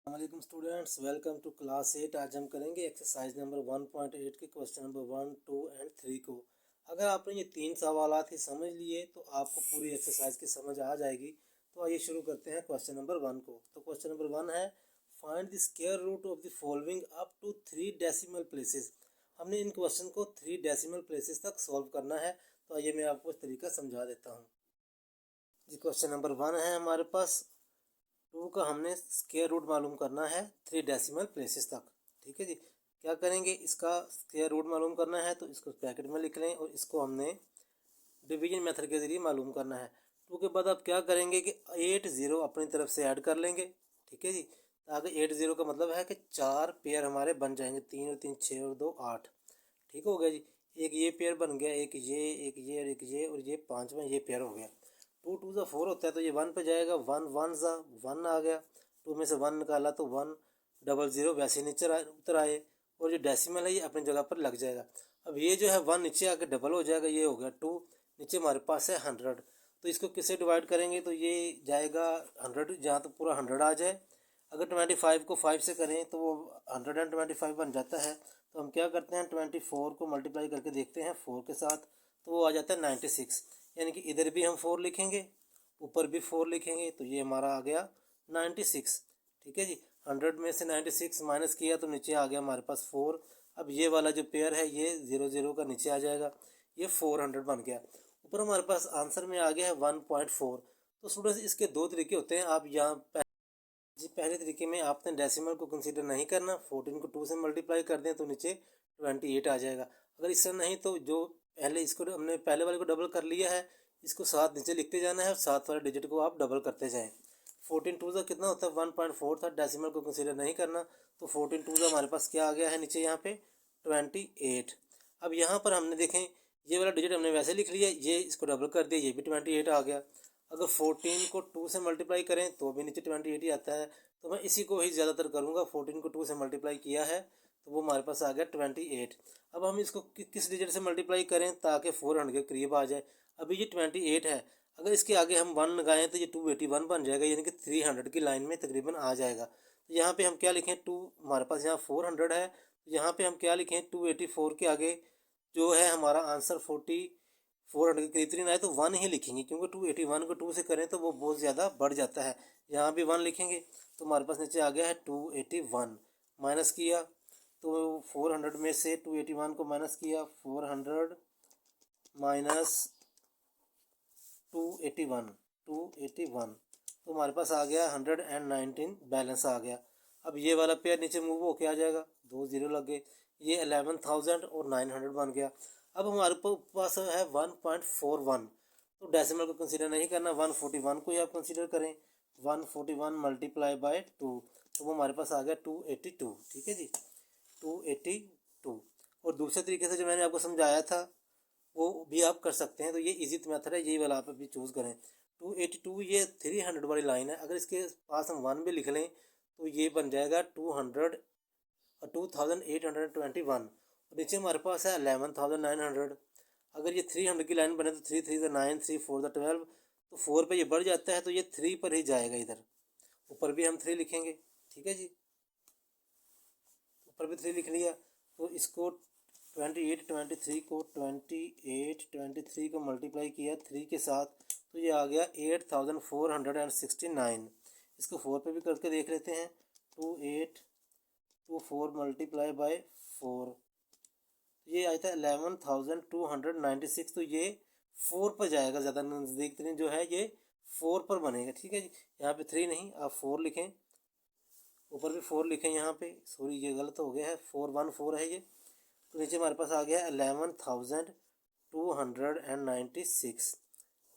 वालेकुम students, welcome to class 8। आज हम करेंगे एक्सरसाइज नंबर 1.8 के क्वेश्चन नंबर 1, 2 एंड 3 को। अगर आपने ये तीन सवालात ही समझ लिए तो आपको पूरी एक्सरसाइज की समझ आ जाएगी। तो आइए शुरू करते हैं क्वेश्चन नंबर 1 को। तो क्वेश्चन नंबर 1 है, find the square root of the following up to 3 decimal places. हमने इन क्वेश्चन को 3 डेसिमल प्लेसेस तक सॉल्व करना है। तो आइए मैं आपको इस तरीका समझा देता हूँ जी। क्वेश्चन नंबर 1 है हमारे पास, 2 का हमने स्क्वायर रूट मालूम करना है 3 डेसिमल प्लेसेस तक। ठीक है जी। क्या करेंगे, इसका स्क्वायर रूट मालूम करना है तो इसको ब्रैकेट में लिख लें और इसको हमने डिवीजन मेथड के ज़रिए मालूम करना है। 2 के बाद आप क्या करेंगे कि 8 ज़ीरो अपनी तरफ से ऐड कर लेंगे। ठीक है जी। ताकि 8 ज़ीरो का मतलब है कि 4 पेयर हमारे बन जाएंगे, 3 और 3 6 और 2 8। ठीक हो गया जी। एक ये पेयर बन गया, एक ये और एक ये और ये पाँचवा ये पेयर हो गया। 2 2 ज़ा 4 होता है तो ये 1 पे जाएगा, 1 1 ज़ा 1 आ गया। 2 में से 1 निकाला तो 1 डबल ज़ीरो वैसे नीचे उतर आए और जो डेसिमल है ये अपनी जगह पर लग जाएगा। अब ये जो है 1 नीचे आके डबल हो जाएगा, ये हो गया 2। नीचे हमारे पास है 100, तो इसको किससे डिवाइड करेंगे तो ये जाएगा 100, जहाँ तो पूरा 100 आ जाए। अगर 25 को 5 से करें तो वो 125 बन जाता है। तो हम क्या करते हैं, 24 को मल्टीप्लाई करके देखते हैं 4 के साथ, तो वो आ जाता है 96। यानी कि इधर भी हम 4 लिखेंगे, ऊपर भी 4 लिखेंगे, तो ये हमारा आ गया 96। ठीक है जी। 100 में से 96 माइनस किया तो नीचे आ गया हमारे पास 4। अब ये वाला जो पेयर है ये 0 0 का नीचे आ जाएगा, ये 400 बन गया। ऊपर हमारे पास आंसर में आ गया है 1.4। तो स्टूडेंट्स इसके दो तरीके होते हैं। आप यहाँ जी पहले तरीके में आपने डेसिमल को कंसीडर नहीं करना, 14 को 2 से मल्टीप्लाई कर दें तो नीचे 28 आ जाएगा। अगर इससे नहीं तो जो पहले इसको हमने पहले वाले को डबल कर लिया है, इसको साथ नीचे लिखते जाना है और साथ वाले डिजिट को आप डबल करते जाएं। 14 टू ज़ा कितना होता है, 1.4 था। डेसिमल को कंसीडर नहीं करना तो 14 टू ज़ा हमारे पास क्या आ गया है नीचे यहाँ पे 28। अब यहाँ पर हमने देखें, ये वाला डिजिट हमने वैसे लिख लिया, ये इसको डबल कर दिया, ये भी 28 आ गया। अगर 14 को 2 से मल्टीप्लाई करें तो भी नीचे 28 ही आता है। तो मैं इसी को ही ज़्यादातर करूँगा, 14 को 2 से मल्टीप्लाई किया है तो वो हमारे पास आ गया 28। अब हम इसको किस डिजिट से मल्टीप्लाई करें ताकि 400 के करीब आ जाए। अभी ये 28 है, अगर इसके आगे हम 1 लगाएं तो ये 281 बन जाएगा, यानी कि 300 की लाइन में तकरीबन आ जाएगा। तो यहाँ पे हम क्या लिखें, 2 हमारे पास यहाँ 400 है, तो यहाँ पे हम क्या लिखें, 284 के आगे जो है हमारा आंसर 400 के करीब 3 आए तो 1 ही लिखेंगे, क्योंकि 281 को 2 से करें तो वो बहुत ज़्यादा बढ़ जाता है। यहाँ भी 1 लिखेंगे तो हमारे पास नीचे आ गया है 281। माइनस किया तो 400 में से 281 को माइनस किया, 400 माइनस 281 तो हमारे पास आ गया 119 बैलेंस आ गया। अब ये वाला पेयर नीचे मूव होके आ जाएगा, 2 ज़ीरो लग गए, ये 11,000 और 900 बन गया। अब हमारे पास है 1.41, तो डेसिमल को कंसीडर नहीं करना, 141 को ही आप कंसीडर करें। 141 मल्टीप्लाई बाय 2 तो वो हमारे पास आ गया 282। ठीक है जी, 282। और दूसरे तरीके से जो मैंने आपको समझाया था वो भी आप कर सकते हैं। तो ये इजी मेथड है, यही वाला आप अभी चूज़ करें। 282 ये 300 वाली लाइन है, अगर इसके पास हम 1 भी लिख लें तो ये बन जाएगा 2821। और नीचे हमारे पास है 11,900। अगर ये 300 की लाइन बने तो 3 3 9, 3 4 12, तो 4 पे ये बढ़ जाता है तो ये 3 पर ही जाएगा। इधर ऊपर भी हम 3 लिखेंगे। ठीक है जी, ऊपर भी 3 लिख लिया तो इसको 28 को मल्टीप्लाई किया 3 के साथ तो ये आ गया 8,469। इसको 4 पे भी करके देख लेते हैं, 2824 मल्टीप्लाई बाय 4 ये आया था 11,296। तो ये 4 पर जाएगा, ज़्यादा नज़दीक तरीन जो है ये 4 पर बनेगा। ठीक है जी, यहाँ पे 3 नहीं आप 4 लिखें, ऊपर भी 4 लिखें। यहाँ पे सॉरी ये गलत हो गया है, 414 है ये। तो नीचे हमारे पास आ गया 11,296।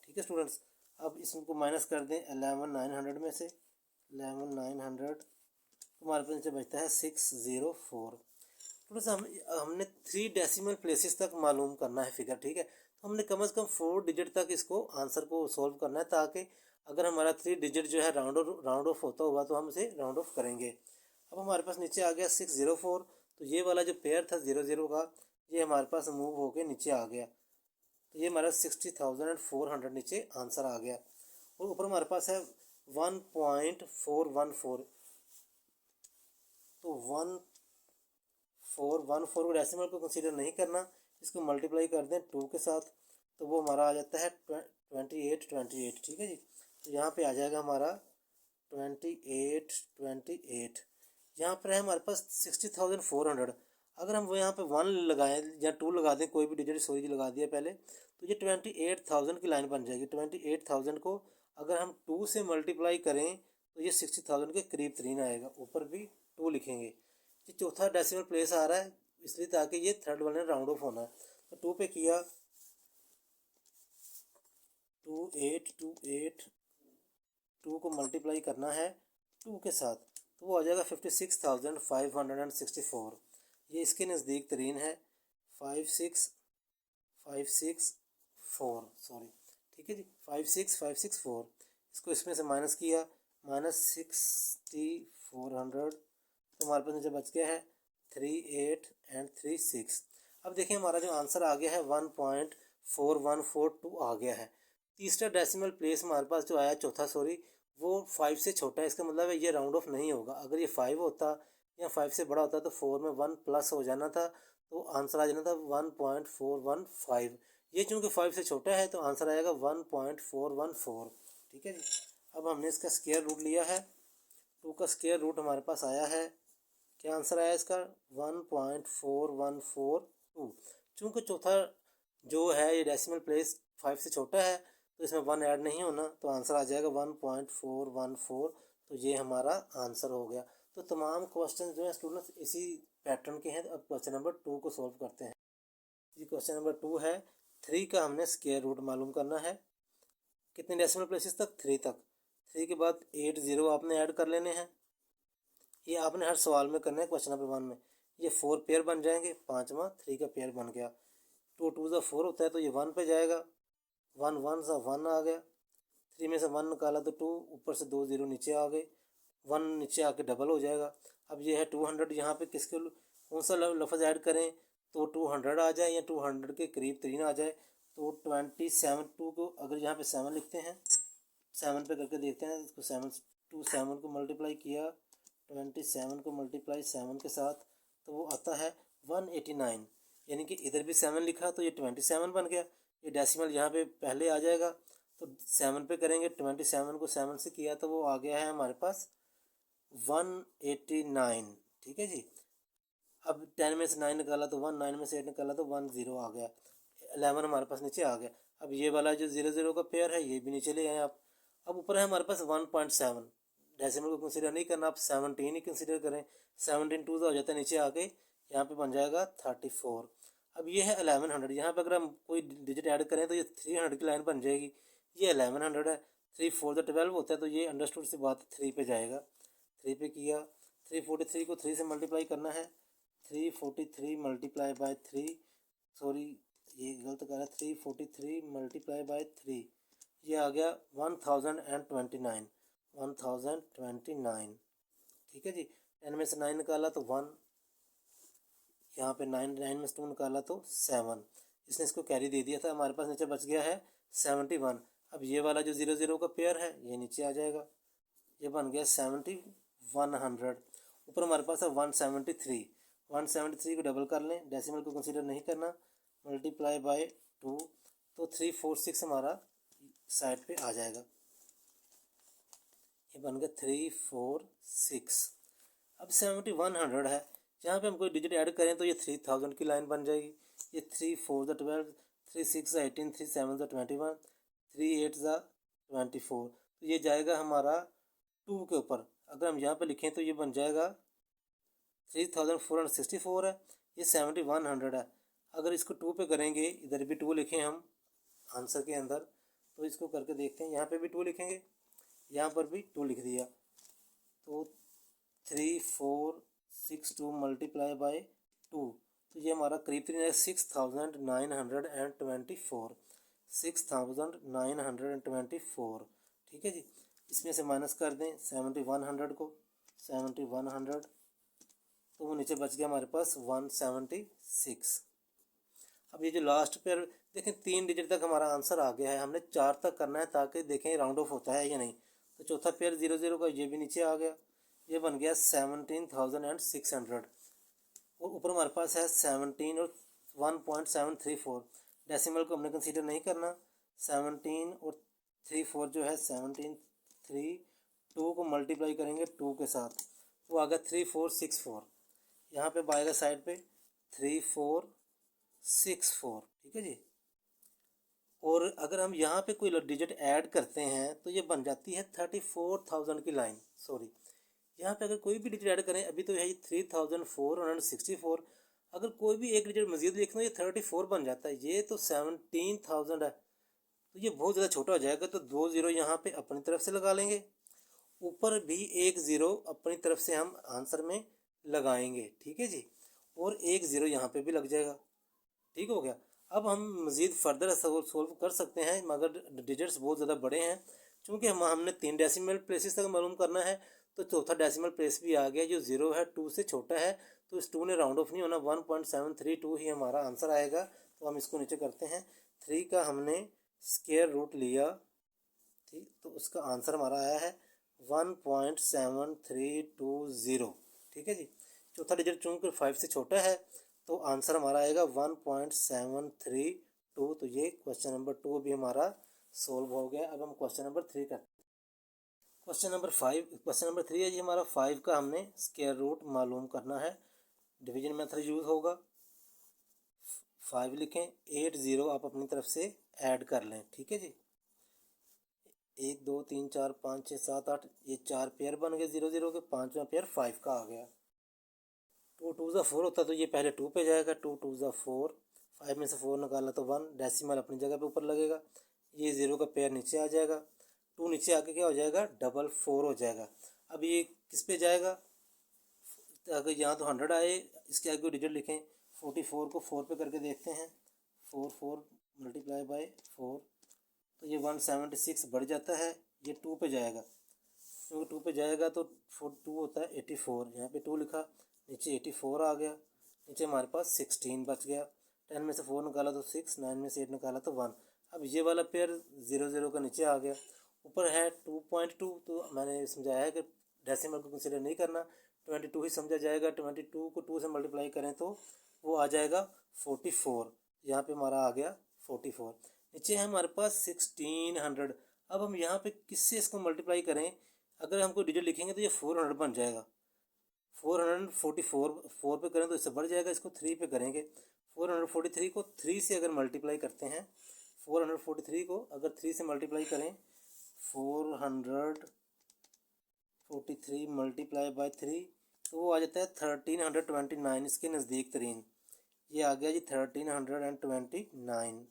ठीक है स्टूडेंट्स, अब इसको माइनस कर दें 11,900 में से, 11,900 तो हमारे पास नीचे बचता है 604। स्टूडेंट्स हमने 3 डेसिमल प्लेसेस तक मालूम करना है फिगर। ठीक है, तो हमने कम से कम 4 डिजिट तक इसको आंसर को सॉल्व करना है, ताकि अगर हमारा 3 डिजिट जो है राउंड ऑफ होता होगा तो हम इसे राउंड ऑफ करेंगे। अब हमारे पास नीचे आ गया 604, तो ये वाला जो पेयर था 00 का ये हमारे पास मूव होके नीचे आ गया, तो ये हमारा 60,400 नीचे आंसर आ गया। और ऊपर हमारे पास है 1.414, तो 1 4 को डेसिमल को कंसीडर नहीं करना, इसको मल्टीप्लाई कर दें 2 के साथ, तो वो हमारा आ जाता है 28। ठीक है जी। तो यहाँ पे आ जाएगा हमारा 28। यहाँ पर है हमारे पास 60,400। अगर हम वो यहाँ पे 1 लगाएं या 2 लगा दें, कोई भी डिजिट सॉरी लगा दिया पहले, तो ये 28,000 की लाइन बन जाएगी। 28,000 को अगर हम 2 से मल्टीप्लाई करें तो ये 60,000 के करीब तरीन आएगा। ऊपर भी 2 लिखेंगे। ये चौथा डेसिमल प्लेस आ रहा है इसलिए ताकि ये थर्ड वाले राउंड ऑफ होना है। तो 2 पे किया 2 को मल्टीप्लाई करना है 2 के साथ, तो वो आ जाएगा 56,564। ये इसके नज़दीक तरीन है 56564 सॉरी। ठीक है जी, 56564। इसको इसमें से माइनस किया -6400, तो हमारे पास नीचे बच गया है 38 एंड 36। अब देखिए हमारा जो आंसर आ गया है 1.4142 आ गया है। तीसरा डेसिमल प्लेस हमारे पास जो आया चौथा सॉरी, वो 5 से छोटा है। इसका मतलब है ये राउंड ऑफ नहीं होगा। अगर ये 5 होता या 5 से बड़ा होता तो 4 में 1 प्लस हो जाना था, तो आंसर आ जाना था 1.415। ये चूँकि 5 से छोटा है तो आंसर आएगा 1.414। ठीक है जी। अब हमने इसका स्क्वायर रूट लिया है, 2 का स्क्वायर रूट हमारे पास आया है। क्या आंसर आया इसका 1.4142। चूँकि चौथा जो है ये डेसिमल प्लेस 5 से छोटा है तो इसमें 1 ऐड नहीं होना, तो आंसर आ जाएगा 1.414। तो ये हमारा आंसर हो गया। तो तमाम क्वेश्चन जो है स्टूडेंट्स इसी पैटर्न के हैं। अब क्वेश्चन नंबर 2 को सॉल्व करते हैं। ये क्वेश्चन नंबर 2 है। 3 का हमने स्क्वायर रूट मालूम करना है। कितने डेसिमल प्लेसेस तक? 3 तक। 3 के बाद 8 0 आपने ऐड कर लेने हैं। ये आपने हर सवाल में करना है। क्वेश्चन नंबर 1 में ये 4 पेयर बन जाएंगे, 5वां 3 का पेयर बन गया। 2 2 ज़ा 4 होता है तो ये 1 पे जाएगा, 1 1 ज़ा 1 आ गया। 3 में से 1 निकाला तो 2, ऊपर से 2 0 नीचे आ गए, 1 नीचे आके डबल हो जाएगा। अब ये है 200। यहाँ पे किसके कौन सा लफ्ज़ ऐड करें तो 200 आ जाए या 200 के करीब तरीन आ जाए। तो 27 2 को अगर यहाँ पे 7 लिखते हैं, 7 पे करके देखते हैं इसको। 7 को मल्टीप्लाई किया 27 को मल्टीप्लाई 7 के साथ, तो वो आता है 189। यानी कि इधर भी 7 लिखा तो ये 27 बन गया। ये डेसिमल यहाँ पे पहले आ जाएगा तो 7 पे करेंगे। 27 को 7 से किया तो वो आ गया है हमारे पास 189। ठीक है जी। अब 10 में से 9 निकाला तो 1, 9 में से 8 निकाला तो 1 0 आ गया। 11 हमारे पास नीचे आ गया। अब ये वाला जो 0 0 का पेयर है ये भी नीचे ले आए आप। अब ऊपर है हमारे पास 1.7। डेसिमल को कंसीडर नहीं करना, आप 17 ही कंसीडर करें। 17 2 हो जाता है नीचे आके, यहाँ पे बन जाएगा 34। अब ये है 1100। यहाँ पे अगर हम कोई डिजिट ऐड करें तो ये 300 की लाइन बन जाएगी। ये 1100 है। 3 4 12 होता है तो ये अंडरस्टूड सी बात 3 पे जाएगा। 3 पे किया 343 को 3 से मल्टीप्लाई करना है। 343 मल्टीप्लाई बाय 3 सॉरी ये गलत कर रहा है। 343 मल्टीप्लाई बाय 3 ये आ गया 1029। 1029। ठीक है जी। 10 में से 9 निकाला तो 1, यहाँ पे 9 में से 2 निकाला तो 7। इसने इसको कैरी दे दिया था। हमारे पास नीचे बच गया है 71। अब ये वाला जो 0 0 का पेयर है ये नीचे आ जाएगा, ये बन गया 7100। ऊपर हमारे पास है 173। 173 को डबल कर लें, डेसिमल को कंसीडर नहीं करना, मल्टीप्लाई बाय 2 तो 346 हमारा साइड पे आ जाएगा। ये बन गया 346। अब 7100 है। यहाँ पे हम कोई डिजिट ऐड करें तो ये 3000 की लाइन बन जाएगी। ये 3 4 ज़ा 12, 3 6 ज़ा 18, 3 7 ज़ा 21, 3 8 ज़ा 24। तो ये जाएगा हमारा 2 के ऊपर। अगर हम यहाँ पे लिखें तो ये बन जाएगा 3464 है। ये 7100 है। अगर इसको 2 पे करेंगे, इधर भी 2 लिखें हम आंसर के अंदर, तो इसको करके देखते हैं। यहाँ पे भी 2 लिखेंगे, यहाँ पर भी 2 लिख दिया तो 3462 मल्टीप्लाई बाय 2 तो ये हमारा करीब करीब है 6924। 6924। ठीक है जी। इसमें से माइनस कर दें 7100 को, 7100 तो वो नीचे बच गया हमारे पास 176। अब ये जो लास्ट पेयर देखें 3 डिजिट तक हमारा आंसर आ गया है। हमने 4 तक करना है ताकि देखें राउंड ऑफ होता है या नहीं। तो चौथा पेयर 0 0 का ये भी नीचे आ गया, ये बन गया 17,600 और ऊपर हमारे पास है 17 और 1.734। डेसिमल को हमने कंसीडर नहीं करना। 17 और 34 जो है 17 3 2 को मल्टीप्लाई करेंगे 2 के साथ, वो आ गया 3464। यहाँ पे बाएगा साइड पे 3464, ठीक है जी। और अगर हम यहाँ पे कोई डिजिट ऐड करते हैं तो ये बन जाती है 34,000 की लाइन। सॉरी, यहाँ पे अगर कोई भी डिजिट ऐड करें, अभी तो है 3,464, अगर कोई भी एक डिजिट मजीद लिखना, ये 34 बन जाता है। ये तो 17,000 है, तो ये बहुत ज़्यादा छोटा हो जाएगा। तो 2 ज़ीरो यहाँ पे अपनी तरफ से लगा लेंगे, ऊपर भी 1 ज़ीरो अपनी तरफ से हम आंसर में लगाएंगे, ठीक है जी। और 1 ज़ीरो यहाँ पे भी लग जाएगा, ठीक हो गया। अब हम मज़ीद फर्दर सोल्व कर सकते हैं, मगर डिजिट्स बहुत ज़्यादा बड़े हैं। चूँकि हमने 3 डेसिमल प्लेसेस तक मालूम करना है, तो चौथा डेसिमल प्लेस भी आ गया जो 0 है, 2 से छोटा है, तो इस 2 ने राउंड ऑफ नहीं होना, 1.732 ही हमारा आंसर आएगा। तो हम इसको नीचे करते हैं। 3 का हमने स्क्वायर रूट लिया, ठीक, तो उसका आंसर हमारा आया है 1.7320, ठीक है जी। चौथा डिजिट चूँकि 5 से छोटा है, तो आंसर हमारा आएगा 1.732। तो ये क्वेश्चन नंबर 2 भी हमारा सोल्व हो गया। अब हम क्वेश्चन नंबर 3 करते हैं। क्वेश्चन नंबर 3 है जी हमारा। 5 का हमने स्क्वायर रूट मालूम करना है, डिवीजन मेथड यूज़ होगा। 5 लिखें, 8 ज़ीरो आप अपनी तरफ से ऐड कर लें, ठीक है जी। 1 2 3 4 5 6 7 8, ये 4 पेयर बन गए 0 0 के। 5वां पेयर 5 का आ गया। 2 2 ज़ा 4 होता तो ये पहले 2 पे जाएगा, 2 2 ज़ा 4, 5 में से 4 निकाला तो 1, डेसिमल अपनी जगह पे ऊपर लगेगा। ये 0 का पेयर नीचे आ जाएगा, 2 नीचे आके क्या हो जाएगा, 4 हो जाएगा। अब ये किस पे जाएगा, अगर यहाँ तो 100 आए, इसके आगे कोई डिजिट लिखें। 44 को 4 पे करके देखते हैं। 4 4 मल्टीप्लाई बाय 4, तो ये 176 बढ़ जाता है, ये 2 पे जाएगा। क्योंकि 2 पे जाएगा तो 2 होता है 84, यहाँ पे 2 लिखा, नीचे 84 आ गया, नीचे हमारे पास 16 बच गया। 10 में से 4 निकाला तो 6, 9 में से 8 निकाला तो 1। अब ये वाला पेयर 0 0 का नीचे आ गया, ऊपर है 2.2, तो मैंने समझाया है कि डेसिमल को कंसिडर नहीं करना, 22 ही समझा जाएगा। 22 को 2 से मल्टीप्लाई करें तो वो आ जाएगा 44, यहाँ पे हमारा आ गया 44। नीचे है हमारे पास 1600। अब हम यहाँ पे किससे इसको मल्टीप्लाई करें, अगर हम कोई डिजिट लिखेंगे तो ये 400 बन जाएगा। 444 4 पे करें तो इससे बढ़ जाएगा, इसको 3 पे करेंगे। 443 को 3 से अगर मल्टीप्लाई करते हैं, 443 को अगर 3 से मल्टीप्लाई करें, 443 मल्टीप्लाई बाय 3, तो वो आ जाता है 1329, इसके नज़दीक तरीन ये आ गया जी 1329।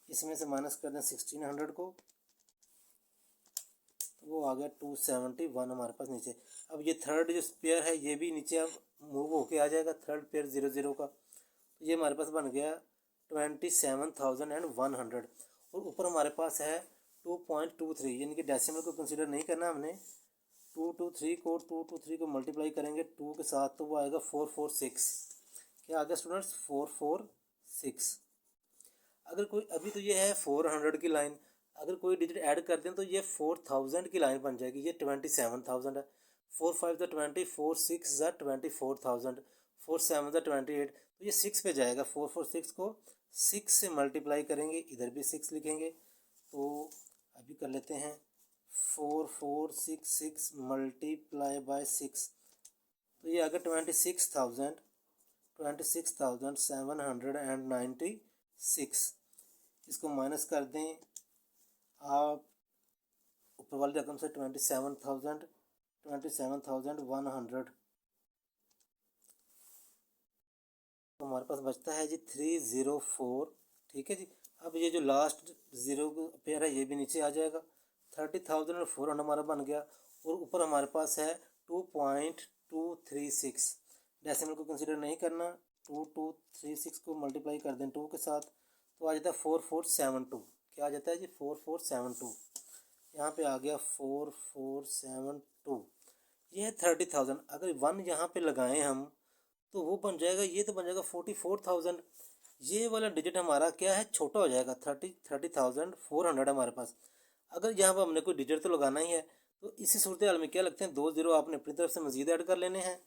इसमें से माइनस कर दें 1600 को, तो वो आ गया 271 हमारे पास नीचे। अब ये थर्ड जो पेयर है ये भी नीचे अब मूव होके आ जाएगा, थर्ड पेयर 0 0 का, तो ये हमारे पास बन गया 27,100। और ऊपर हमारे पास है 2.23, यानी कि डेसिमल को कंसीडर नहीं करना हमने। 223 को मल्टीप्लाई करेंगे 2 के साथ, तो वो आएगा 446। क्या आ गया स्टूडेंट्स, 446। अगर कोई, अभी तो ये है 400 की लाइन, अगर कोई डिजिट ऐड कर दें तो ये 4000 की लाइन बन जाएगी। ये 27,000 है, 4 5 ज़ा 20, 4 6 ज़ा 24,000, 4 7 ज़ा 28, तो ये 6 पे जाएगा। 446 को 6 से मल्टीप्लाई करेंगे, इधर भी 6 लिखेंगे, तो अभी कर लेते हैं। 4466 मल्टीप्लाई बाय 6, तो ये आ गया 26,796। इसको माइनस कर दें आप ऊपर वाली रकम से 27,100, तो हमारे पास बचता है जी 304, ठीक है जी। अब ये जो लास्ट 0 पेयर है ये भी नीचे आ जाएगा, 30,400 हमारा बन गया। और ऊपर हमारे पास है 2.236, डेसिमल को कंसीडर नहीं करना। 2236 को मल्टीप्लाई कर दें 2 के साथ, तो आ जाता है 4472। क्या आ जाता है जी, 4472। यहाँ पे आ गया 4472। ये है 30,000। अगर 1 यहाँ पे लगाएं हम तो वो बन जाएगा, ये तो बन जाएगा 44,000। ये वाला डिजिट हमारा क्या है, छोटा हो जाएगा, 30,400 हमारे पास। अगर यहाँ पर हमने कोई डिजिट तो लगाना ही है, तो इसी सूरत हाल में क्या लगते हैं, 2 ज़ीरो आपने अपनी तरफ से मज़ीद ऐड कर लेने हैं,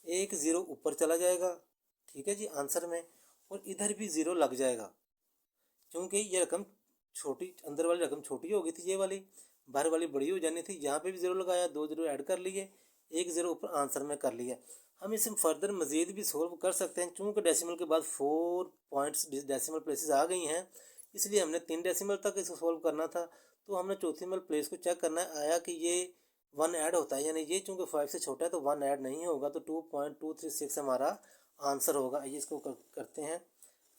1 ज़ीरो ऊपर चला जाएगा, ठीक है जी, आंसर में, और इधर भी ज़ीरो लग जाएगा क्योंकि ये रकम छोटी, अंदर वाली रकम छोटी हो गई थी, ये वाली बाहर वाली बड़ी हो जानी थी। यहाँ पे भी ज़ीरो लगाया, 2 ज़ीरो ऐड कर लिए, 1 ज़ीरो ऊपर आंसर में कर लिया। हम इसे फर्दर मज़ीद भी सोल्व कर सकते हैं, चूँकि डेसिमल के बाद 4 पॉइंट्स डेसिमल प्लेसेस आ गई हैं, इसलिए हमने 3 डेसिमल तक इसको सोल्व करना था। तो हमने चौथी डेसिमल प्लेस को चेक करना है, आया कि ये 1 ऐड होता है या नहीं। ये चूँकि 5 से छोटा है तो 1 ऐड नहीं होगा, तो 2.236 हमारा आंसर होगा। आइए इसको करते हैं।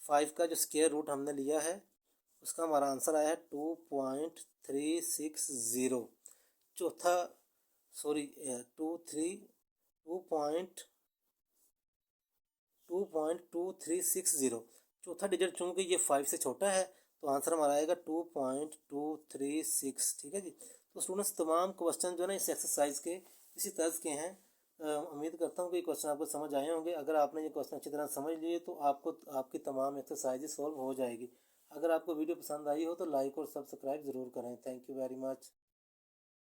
5 का जो स्क्वायर रूट हमने लिया है उसका हमारा आंसर आया है 2.360। चौथा सॉरी 2.2360। चौथा डिजिट चूँकि ये 5 से छोटा है तो आंसर हमारा आएगा 2.236, ठीक है जी। तो स्टूडेंट्स, तमाम क्वेश्चन जो है ना इस एक्सरसाइज के इसी तर्ज के हैं। उम्मीद करता हूँ कि क्वेश्चन आपको समझ आए होंगे। अगर आपने ये क्वेश्चन अच्छी तरह समझ लिए तो आपको आपकी तमाम एक्सरसाइज सॉल्व हो जाएगी। अगर आपको वीडियो पसंद आई हो तो लाइक और सब्सक्राइब ज़रूर करें। Thank you very much.